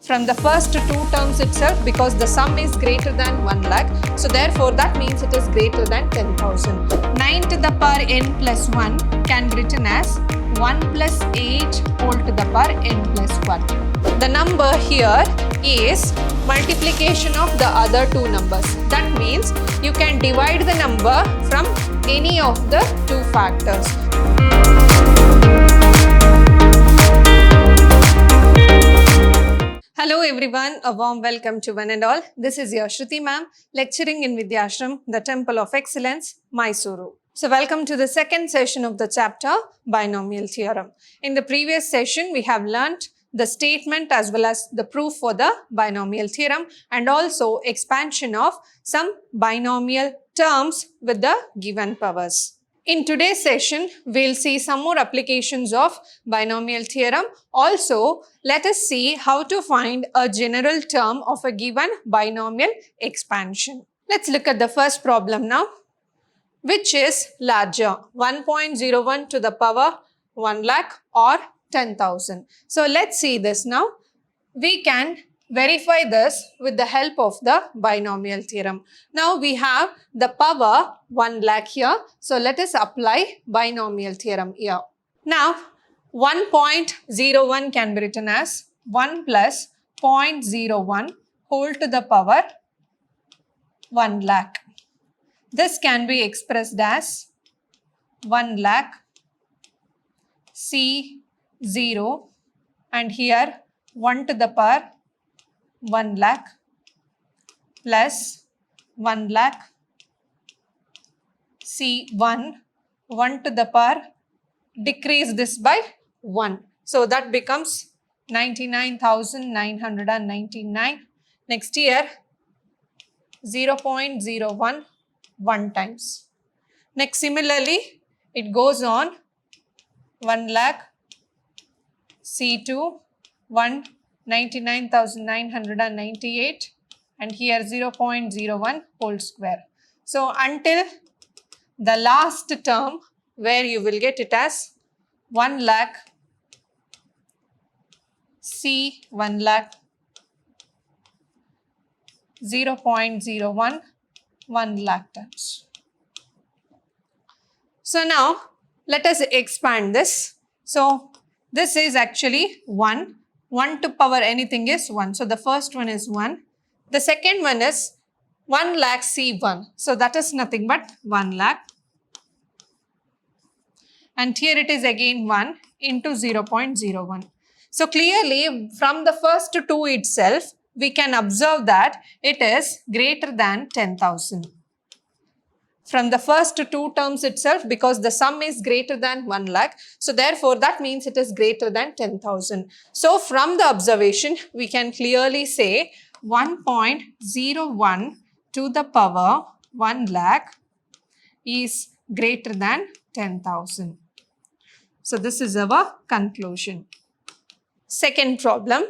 from the first two terms itself because the sum is greater than 1 lakh. So therefore that means it is greater than 10,000. 9 to the power n plus 1 can be written as 1 plus 8 whole to the power n plus 1. The number here is multiplication of the other two numbers. That means you can divide the number from any of the two factors. Hello everyone, a warm welcome to one and all. This is your Shruti ma'am, lecturing in Vidhyaashram, the Temple of Excellence, Mysuru. So welcome to the second session of the chapter, Binomial Theorem. In the previous session, we have learnt the statement as well as the proof for the binomial theorem and also expansion of some binomial terms with the given powers. In today's session, we'll see some more applications of binomial theorem. Also, let us see how to find a general term of a given binomial expansion. Let's look at the first problem now. Which is larger, 1.01 to the power 1 lakh or 10,000. So let's see this now. We can verify this with the help of the binomial theorem. Now we have the power 1 lakh here. So let us apply binomial theorem here. Now 1.01 can be written as 1 plus 0.01 whole to the power 1 lakh. This can be expressed as 1 lakh C0 and here 1 to the power 1 lakh plus 1 lakh C1 1 to the power, decrease this by 1. So that becomes 99,999. Next here 0.01 1 times. Next similarly it goes on 1 lakh C2 1 99,998 and here 0.01 whole square. So until the last term where you will get it as 1 lakh C 1 lakh 0.01 1 lakh times. So now let us expand this. So this is actually 1. 1 to power anything is 1. So the first one is 1. The second one is 1 lakh C1. So that is nothing but 1 lakh. And here it is again 1 into 0.01. So clearly from the first two itself, we can observe that it is greater than 10,000. From the first two terms itself because the sum is greater than 1 lakh. So therefore that means it is greater than 10,000. So from the observation we can clearly say 1.01 to the power 1 lakh is greater than 10,000. So this is our conclusion. Second problem.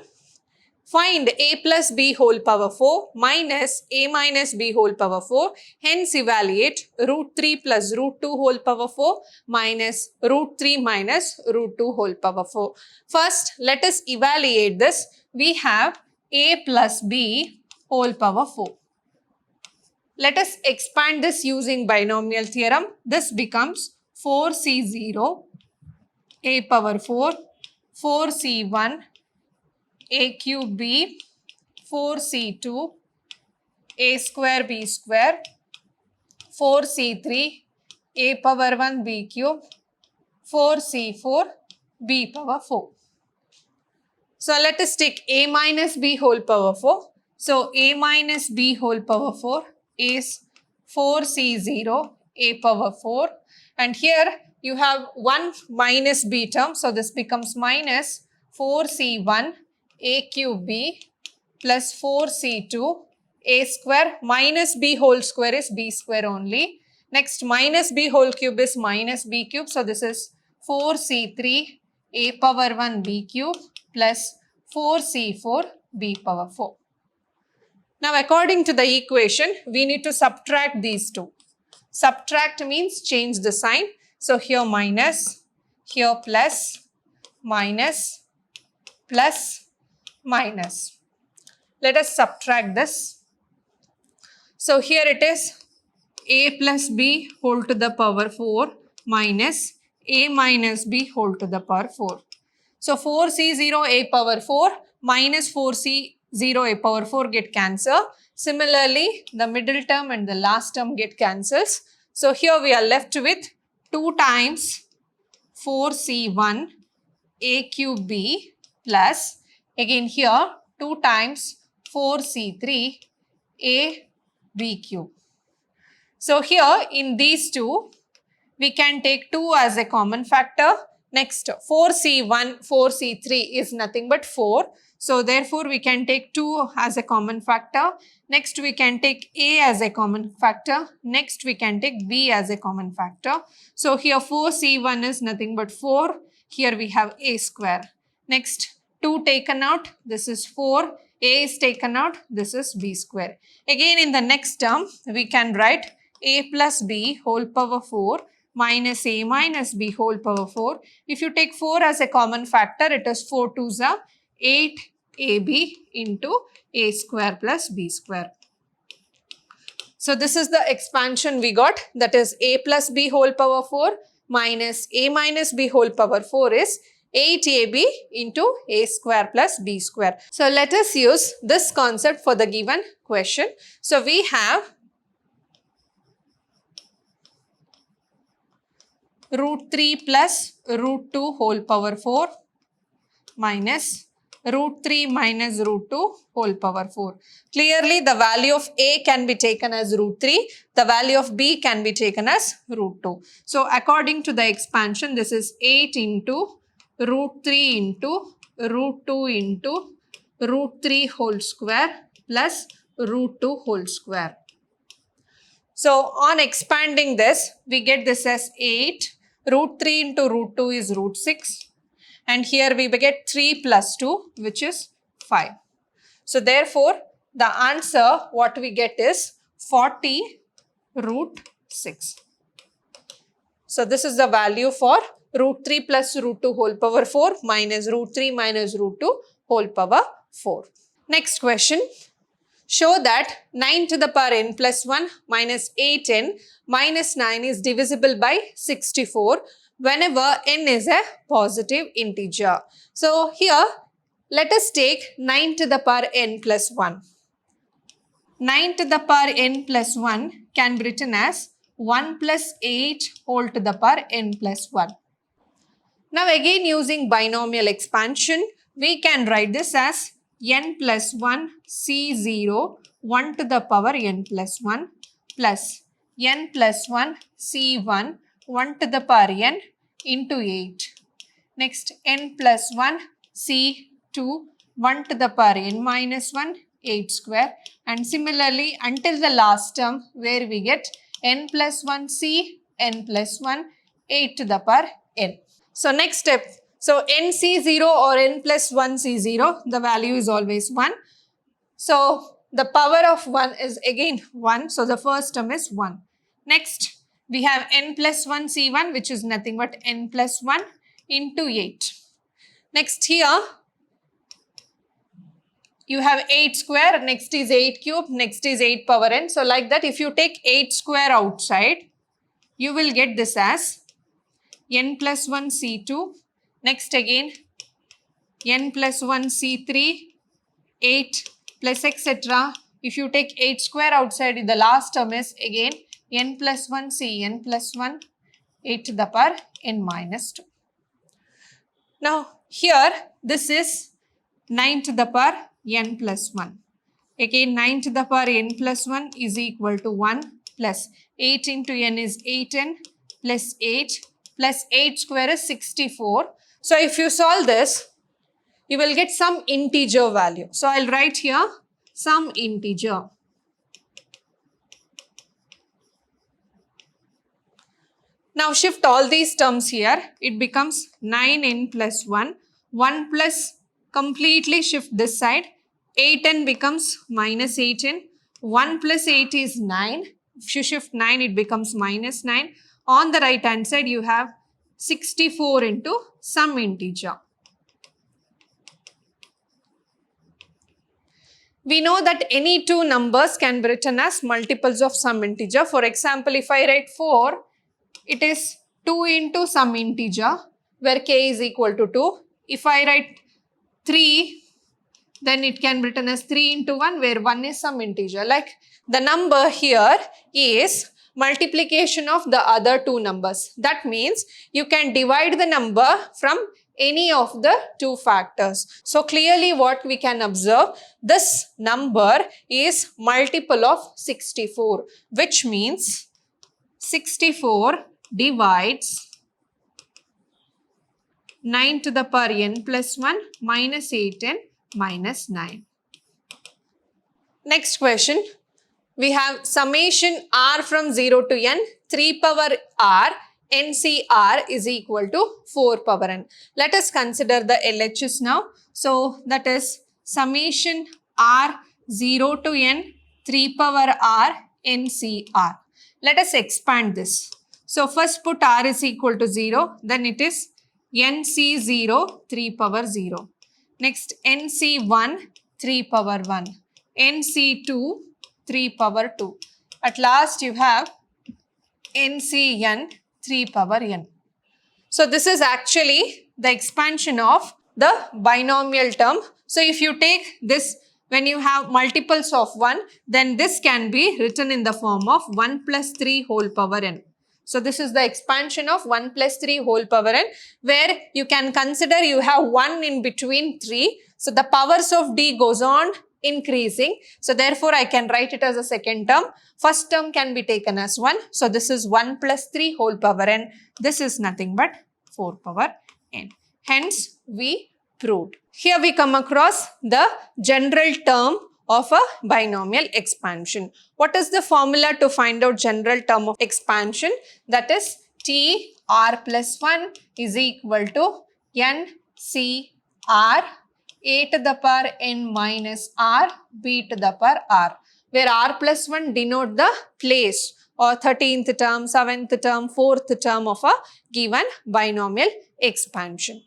Find a plus b whole power 4 minus a minus b whole power 4. Hence evaluate root 3 plus root 2 whole power 4 minus root 3 minus root 2 whole power 4. First, let us evaluate this. We have a plus b whole power 4. Let us expand this using binomial theorem. This becomes 4c0 a power 4, 4c1 a cube b, 4c2 a square b square, 4c3 a power 1 b cube, 4c4 b power 4. So let us take a minus b whole power 4. So a minus b whole power 4 is 4c0 a power 4 and here you have 1 minus b term. So this becomes minus 4c1 a cube b plus 4c2 a square minus b whole square is b square only. Next minus b whole cube is minus b cube. So this is 4c3 a power 1 b cube plus 4c4 b power 4. Now according to the equation we need to subtract these two. Subtract means change the sign. So here minus, here plus, minus, plus, minus. Let us subtract this. So here it is a plus b whole to the power 4 minus a minus b whole to the power 4. So 4c0 a power 4 minus 4c0 a power 4 get cancelled. Similarly, the middle term and the last term get cancelled. So here we are left with 2 times 4c1 a cube b plus again here 2 times 4c3 a b cube. So here in these two, we can take 2 as a common factor. Next 4c1, 4c3 is nothing but 4. So therefore we can take 2 as a common factor. Next we can take a as a common factor. Next we can take b as a common factor. So here 4c1 is nothing but 4. Here we have a square. Next 2 taken out, this is 4. A is taken out, this is b square. Again in the next term, we can write a plus b whole power 4 minus a minus b whole power 4. If you take 4 as a common factor, it is 4 2s are 8ab into a square plus b square. So this is the expansion we got, that is a plus b whole power 4 minus a minus b whole power 4 is 8ab into a square plus b square. So let us use this concept for the given question. So we have root 3 plus root 2 whole power 4 minus root 3 minus root 2 whole power 4. Clearly the value of a can be taken as root 3, the value of b can be taken as root 2. So according to the expansion, this is 8 into root 3 into root 2 into root 3 whole square plus root 2 whole square. So on expanding this, we get this as 8. Root 3 into root 2 is root 6. And here we get 3 plus 2, which is 5. So therefore, the answer what we get is 40 root 6. So this is the value for root 3 plus root 2 whole power 4 minus root 3 minus root 2 whole power 4. Next question. Show that 9 to the power n plus 1 minus 8n minus 9 is divisible by 64 whenever n is a positive integer. So here let us take 9 to the power n plus 1. 9 to the power n plus 1 can be written as 1 plus 8 whole to the power n plus 1. Now again using binomial expansion, we can write this as n plus 1 c0 1 to the power n plus 1 plus n plus 1 c1 1 to the power n into 8. Next n plus 1 c2 1 to the power n minus 1 8 square, and similarly until the last term where we get n plus 1 c n plus 1 8 to the power n. So next step. So nc0 or n plus 1 c0, the value is always 1. So the power of 1 is again 1. So the first term is 1. Next we have n plus 1 c1, which is nothing but n plus 1 into 8. Next here you have 8 square, next is 8 cube, next is 8 power n. So like that, if you take 8 square outside, you will get this as n plus 1 c2. Next again n plus 1 c3, 8 plus etc. If you take 8 square outside, the last term is again n plus 1 c n plus 1 8 to the power n minus 2. Now here this is 9 to the power n plus 1. Again 9 to the power n plus 1 is equal to 1 plus 8 into n is 8n plus 8 plus 8 square is 64. So if you solve this, you will get some integer value. So I'll write here some integer. Now shift all these terms here. It becomes 9n plus 1. 1 plus completely shift this side. 8n becomes minus 8n. 1 plus 8 is 9. If you shift 9, it becomes minus 9. On the right hand side, you have 64 into some integer. we know that any two numbers can be written as multiples of some integer. For example, if I write 4, it is 2 into some integer where k is equal to 2. If I write 3, then it can be written as 3 into 1 where 1 is some integer. Like the number here is multiplication of the other two numbers. That means you can divide the number from any of the two factors. So clearly what we can observe, this number is multiple of 64, which means 64 divides 9 to the power n plus 1 minus 8n minus 9. Next question, we have summation r from 0 to n, 3 power r, NCR is equal to 4 power n. Let us consider the LHS now. So that is summation r 0 to n, 3 power r, NCR. Let us expand this. So first put r is equal to 0, then it is NC0, 3 power 0. Next NC1, 3 power 1. NC2, 3 power 2. At last you have NCN, 3 power n. So this is actually the expansion of the binomial term. So if you take this, when you have multiples of 1, then this can be written in the form of 1 plus 3 whole power n. So this is the expansion of 1 plus 3 whole power n, where you can consider you have 1 in between 3. So the powers of d goes on increasing. So therefore I can write it as a second term. First term can be taken as 1. So this is 1 plus 3 whole power n. This is nothing but 4 power n. Hence we proved. Here we come across the general term of a binomial expansion. What is the formula to find out general term of expansion? That is T r plus 1 is equal to N C r a to the power n minus r b to the power r, where r plus 1 denote the place or 13th term, 7th term, 4th term of a given binomial expansion.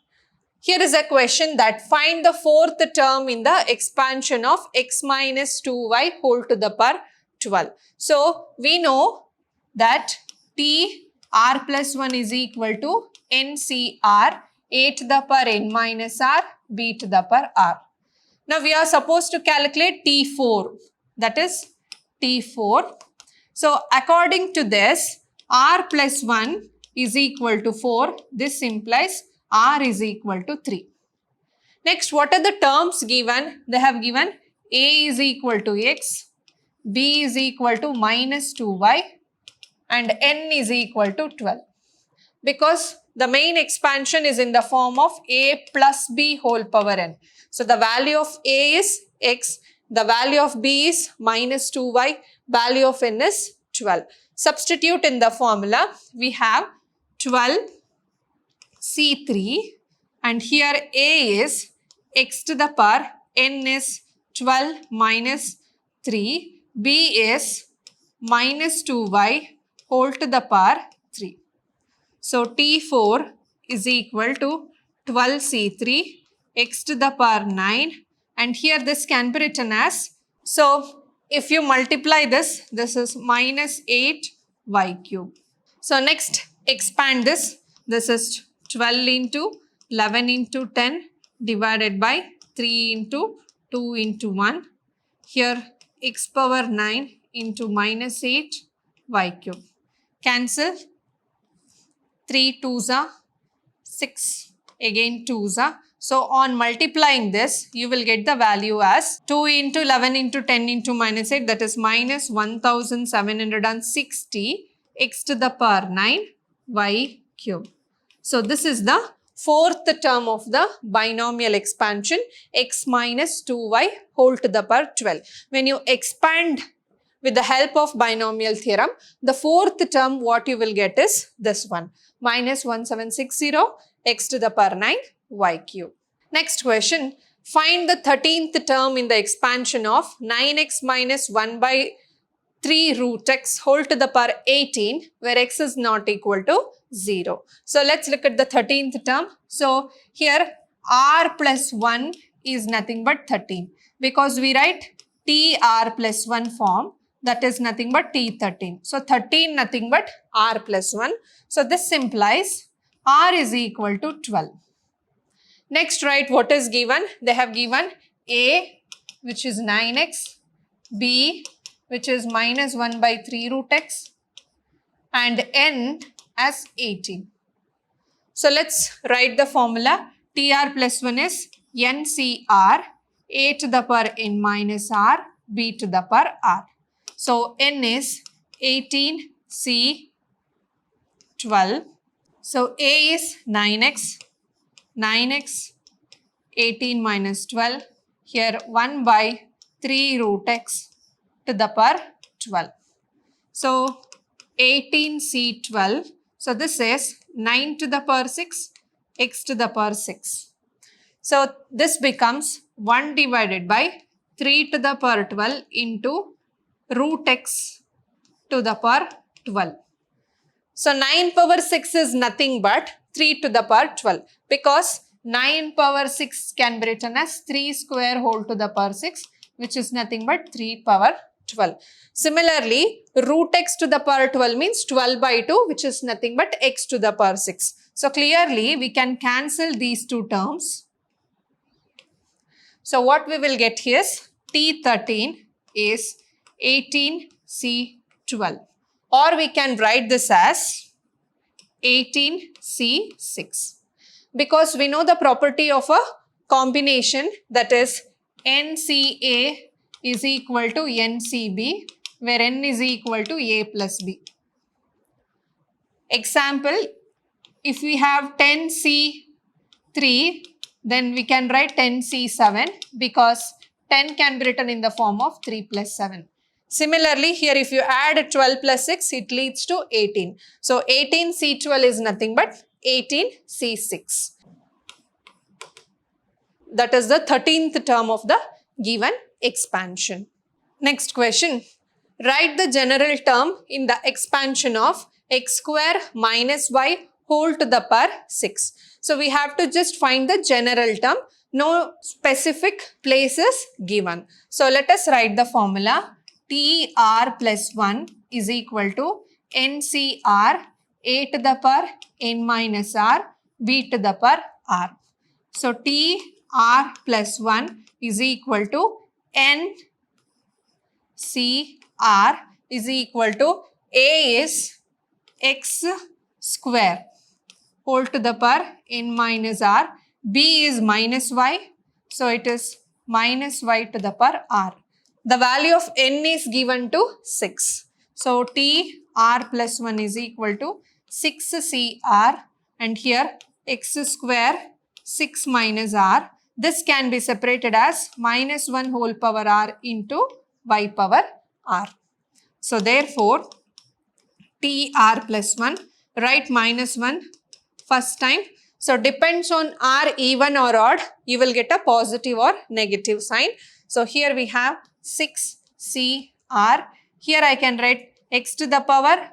Here is a question that find the 4th term in the expansion of x minus 2y whole to the power 12. So we know that T r plus 1 is equal to NCR a to the power n minus r b to the power r. Now we are supposed to calculate T4, that is T4. So according to this, r plus 1 is equal to 4. This implies r is equal to 3. Next, what are the terms given? They have given a is equal to x, b is equal to minus 2y and n is equal to 12. Because the main expansion is in the form of a plus b whole power n. So the value of a is x, the value of b is minus 2y, value of n is 12. Substitute in the formula, we have 12 C3 and here a is x to the power n is 12 minus 3, b is minus 2y whole to the power 3. So T4 is equal to 12 C3 x to the power 9, and here this can be written as, so if you multiply this, this is minus 8y cube. So next expand this, this is 12 into 11 into 10 divided by 3 into 2 into 1. Here x power 9 into minus 8 y cube. Cancel. 3 2s are 6. Again 2s are. So on multiplying this, you will get the value as 2 into 11 into 10 into minus 8, that is minus 1760 x to the power 9 y cube. So this is the 4th term of the binomial expansion, x minus 2y whole to the power 12. When you expand with the help of binomial theorem, the 4th term what you will get is this one, minus 1760 x to the power 9 y cube. Next question, find the 13th term in the expansion of 9x minus 1 by 3 root x whole to the power 18, where x is not equal to 0. So let's look at the 13th term. So here r plus 1 is nothing but 13, because we write TR plus 1 form, that is nothing but T13. So 13 nothing but R plus 1. So this implies R is equal to 12. Next, write what is given. They have given A, which is 9x, B, which is minus 1 by 3 root x, and N as 18. So let's write the formula. TR plus 1 is NCR, A to the power N minus R, B to the power R. So N is 18, C 12. So A is 9x, 18 minus 12. Here 1 by 3 root x to the power 12. So 18C12. So this is 9 to the power 6, x to the power 6. So this becomes 1 divided by 3 to the power 12 into root x to the power 12. So 9 power 6 is nothing but 3 to the power 12, because 9 power 6 can be written as 3 square whole to the power 6, which is nothing but 3 power 12. Similarly, root x to the power 12 means 12 by 2, which is nothing but x to the power 6. So clearly we can cancel these two terms. So what we will get here is T13 is 18C12, or we can write this as 18C6, because we know the property of a combination, that is NCA is equal to NCB, where N is equal to A plus B. Example, if we have 10C3, then we can write 10C7, because 10 can be written in the form of 3 plus 7. Similarly, here if you add 12 plus 6, it leads to 18. So 18C12 is nothing but 18C6. That is the 13th term of the given expansion. Next question. Write the general term in the expansion of x square minus y whole to the power 6. So we have to just find the general term. No specific places given. So let us write the formula. TR plus 1 is equal to NCR, A to the power N minus R, B to the power R. So TR plus 1 is equal to NCR is equal to A is x square whole to the power N minus R, B is minus y, so it is minus y to the power R. The value of N is given to 6. So TR plus 1 is equal to 6CR, and here x square 6 minus R. This can be separated as minus 1 whole power R into y power R. So therefore, TR plus 1, write minus 1 first time. So depends on R even or odd, you will get a positive or negative sign. So here we have 6CR. Here I can write x to the power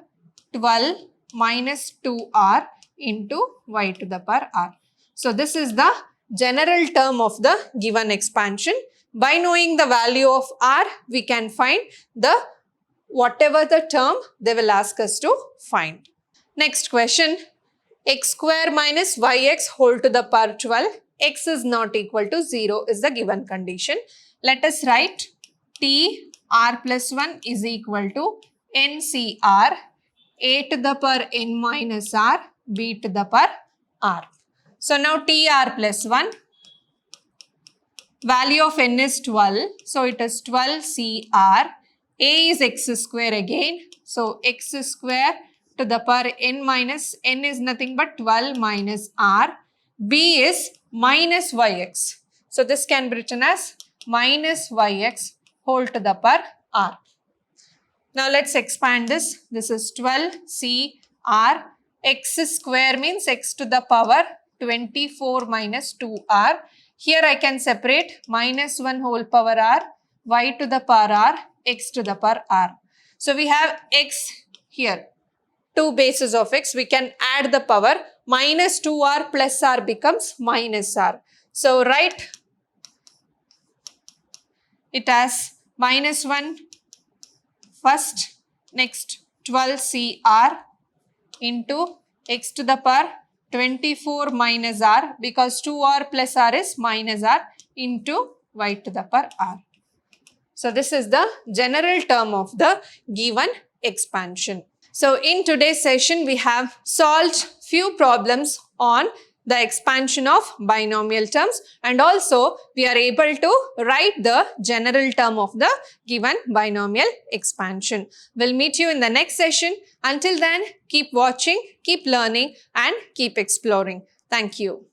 12 minus 2R into y to the power R. So this is the general term of the given expansion. By knowing the value of R, we can find the whatever the term they will ask us to find. Next question. X square minus yx whole to the power 12. X is not equal to 0 is the given condition. Let us write TR plus 1 is equal to NCR, A to the power N minus R, B to the power R. So now TR plus 1, value of N is 12. So it is 12CR. A is x square again. So x square to the power N minus N is nothing but 12 minus R. B is minus yx. So this can be written as minus yx whole to the power R. Now let's expand this. This is 12CR. X square means x to the power 24 minus 2R. Here I can separate minus 1 whole power R, y to the power R, x to the power R. So we have x here, 2 bases of x. We can add the power. Minus 2R plus R becomes minus R. So write it as minus 1 first, next 12CR into x to the power 24 minus r, because 2r plus r is minus r, into y to the power r. So this is the general term of the given expansion. So in today's session, we have solved few problems on the expansion of binomial terms, and also we are able to write the general term of the given binomial expansion. We'll meet you in the next session. Until then, keep watching, keep learning, and keep exploring. Thank you.